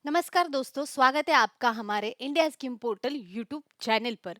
नमस्कार दोस्तों, स्वागत है आपका हमारे India scheme portal YouTube channel पर।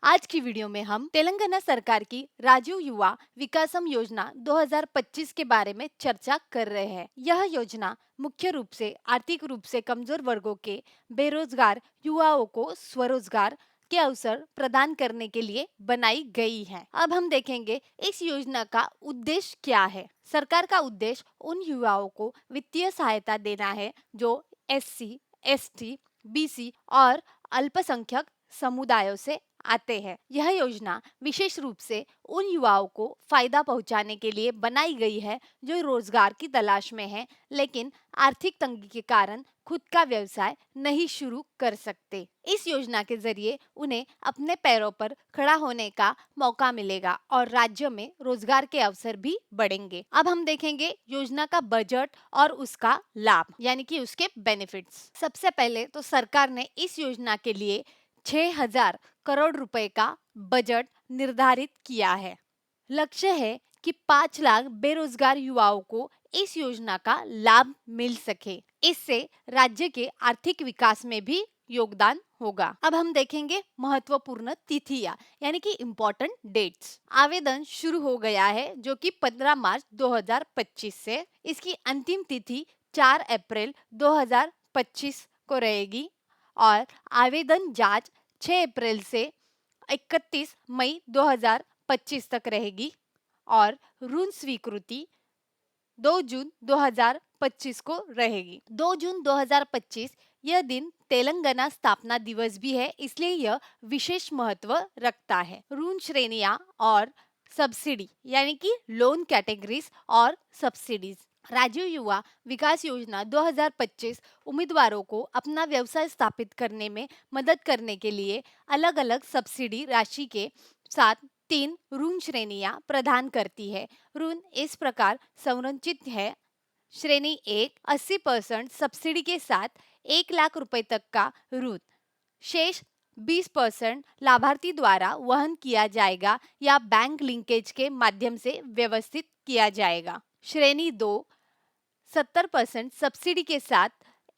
आज की वीडियो में हम तेलंगाना सरकार की राजीव युवा विकासम योजना 2025 के बारे में चर्चा कर रहे हैं। यह योजना मुख्य रूप से आर्थिक रूप से कमजोर वर्गों के बेरोजगार युवाओं को स्वरोजगार के अवसर प्रदान करने के लिए बनाई गई है। अब हम देखेंगे इस योजना का उद्देश्य क्या है। सरकार का उद्देश्य उन युवाओं को वित्तीय सहायता देना है जो एससी, एसटी, बीसी और अल्पसंख्यक समुदायों से आते हैं। यह योजना विशेष रूप से उन युवाओं को फायदा पहुंचाने के लिए बनाई गई है जो रोजगार की तलाश में हैं, लेकिन आर्थिक तंगी के कारण खुद का व्यवसाय नहीं शुरू कर सकते। इस योजना के जरिए उन्हें अपने पैरों पर खड़ा होने का मौका मिलेगा और राज्य में रोजगार के अवसर भी बढ़ेंगे। अब हम देखेंगे योजना का बजट और उसका लाभ यानी कि उसके बेनिफिट्स। सबसे पहले तो सरकार ने इस योजना के लिए 6,000 करोड़ रुपए का बजट निर्धारित किया है। लक्ष्य है कि 5 लाख बेरोजगार युवाओं को इस योजना का लाभ मिल सके। इससे राज्य के आर्थिक विकास में भी योगदान होगा। अब हम देखेंगे महत्वपूर्ण तिथियां यानी कि इम्पोर्टेंट डेट्स। आवेदन शुरू हो गया है जो कि 15 मार्च 2025 से। इसकी अंतिम तिथि 4 अप्रैल 2025 को रहेगी और आवेदन जांच 6 अप्रैल से 31 मई 2025 तक रहेगी और ऋण स्वीकृति 2 जून 2025 को रहेगी। 2 जून 2025 यह दिन तेलंगाना स्थापना दिवस भी है, इसलिए यह विशेष महत्व रखता है। ऋण श्रेणियां और सब्सिडी यानी कि लोन कैटेगरीज और सब्सिडीज। राजीव युवा विकास योजना 2025 उम्मीदवारों को अपना व्यवसाय स्थापित करने में मदद करने के लिए अलग अलग सब्सिडी राशि के साथ 3 ऋण श्रेणियां प्रदान करती है। ऋण इस प्रकार संरचित है। श्रेणी 1 80% सब्सिडी के साथ 1 लाख रुपए तक का ऋण, शेष 20% लाभार्थी द्वारा वहन किया जाएगा या बैंक लिंकेज के माध्यम से व्यवस्थित किया जाएगा। श्रेणी 2 70% सब्सिडी के साथ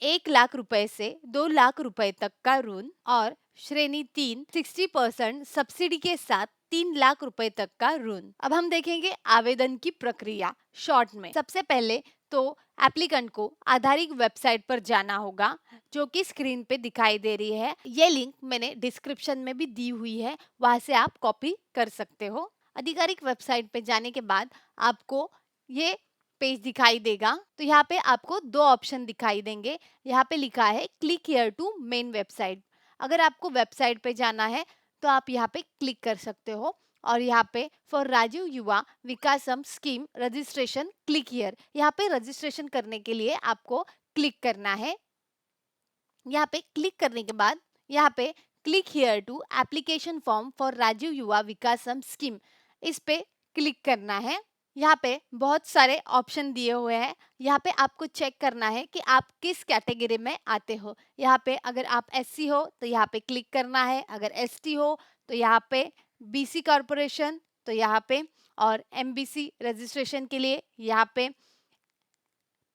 1 लाख रुपए से 2 लाख रुपए तक का ऋण और श्रेणी 3 60% सब्सिडी के साथ 3 लाख रुपए तक का ऋण। अब हम देखेंगे आवेदन की प्रक्रिया शॉर्ट में। सबसे पहले तो एप्लीकेंट को आधारित वेबसाइट पर जाना होगा जो कि स्क्रीन पे दिखाई दे रही है। ये लिंक मैंने डिस्क्रिप्शन में भी दी हुई है, वहां से आप कॉपी कर सकते हो। आधिकारिक वेबसाइट पे जाने के बाद आपको ये पेज दिखाई देगा। तो यहाँ पे आपको 2 ऑप्शन दिखाई देंगे। यहाँ पे लिखा है click here to main website. अगर आपको वेबसाइट पे जाना है तो आप यहाँ पे क्लिक कर सकते हो और यहाँ पे for Rajiv Yuva Vikasam scheme registration click here, यहाँ पे रजिस्ट्रेशन करने के लिए आपको क्लिक करना है। यहाँ पे क्लिक करने के बाद यहाँ पे click here to application form for Rajiv Yuva Vikasam scheme, इस पे क्लिक करना है। यहाँ पे बहुत सारे ऑप्शन दिए हुए हैं। यहाँ पे आपको चेक करना है कि आप किस कैटेगरी में आते हो। यहाँ पे अगर आप एससी हो तो यहाँ पे क्लिक करना है, अगर एसटी हो तो यहाँ पे बीसी कॉर्पोरेशन तो यहाँ पे, और एमबीसी रजिस्ट्रेशन के लिए यहाँ पे,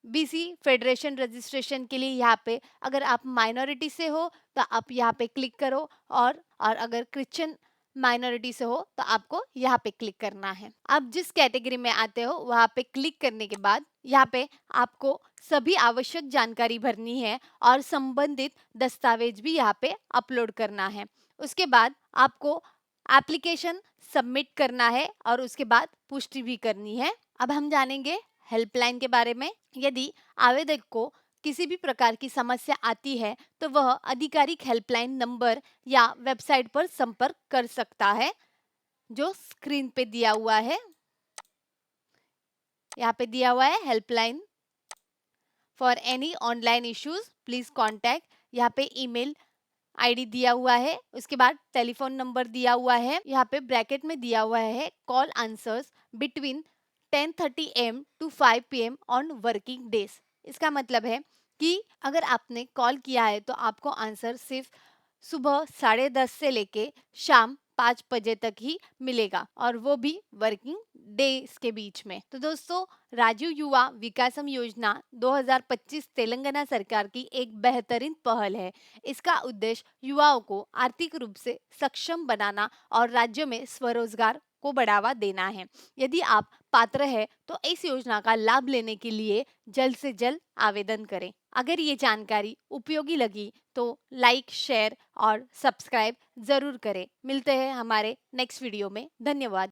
बीसी फेडरेशन रजिस्ट्रेशन के लिए यहाँ पे, अगर आप माइनॉरिटी से हो तो आप यहाँ पे क्लिक करो और अगर क्रिश्चियन माइनॉरिटी से हो तो आपको यहाँ पे क्लिक करना है। आप जिस कैटेगरी में आते हो वहाँ पे क्लिक करने के बाद यहाँ पे आपको सभी आवश्यक जानकारी भरनी है और संबंधित दस्तावेज भी यहाँ पे अपलोड करना है। उसके बाद आपको एप्लीकेशन सबमिट करना है और उसके बाद पुष्टि भी करनी है। अब हम जानेंगे हेल्पलाइन के बारे में। यदि आवेदक को किसी भी प्रकार की समस्या आती है तो वह आधिकारिक हेल्पलाइन नंबर या वेबसाइट पर संपर्क कर सकता है जो स्क्रीन पे दिया हुआ है। यहाँ पे दिया हुआ है helpline for any online issues please contact. यहाँ पे ईमेल आईडी दिया हुआ है, उसके बाद टेलीफोन नंबर दिया हुआ है। यहाँ पे ब्रैकेट में दिया हुआ है call answers between 10:30 AM to 5 PM on working days. इसका मतलब है कि अगर आपने कॉल किया है तो आपको आंसर सिर्फ सुबह 10:30 से लेके शाम 5 बजे तक ही मिलेगा और वो भी वर्किंग डेज के बीच में। तो दोस्तों, राजीव युवा विकासम योजना 2025 तेलंगाना सरकार की एक बेहतरीन पहल है। इसका उद्देश्य युवाओं को आर्थिक रूप से सक्षम बनाना और राज्य में स्वरोजगार को बढ़ावा देना है। यदि आप पात्र है तो इस योजना का लाभ लेने के लिए जल्द से जल्द आवेदन करें। अगर ये जानकारी उपयोगी लगी तो लाइक, शेयर और सब्सक्राइब जरूर करें। मिलते हैं हमारे नेक्स्ट वीडियो में। धन्यवाद।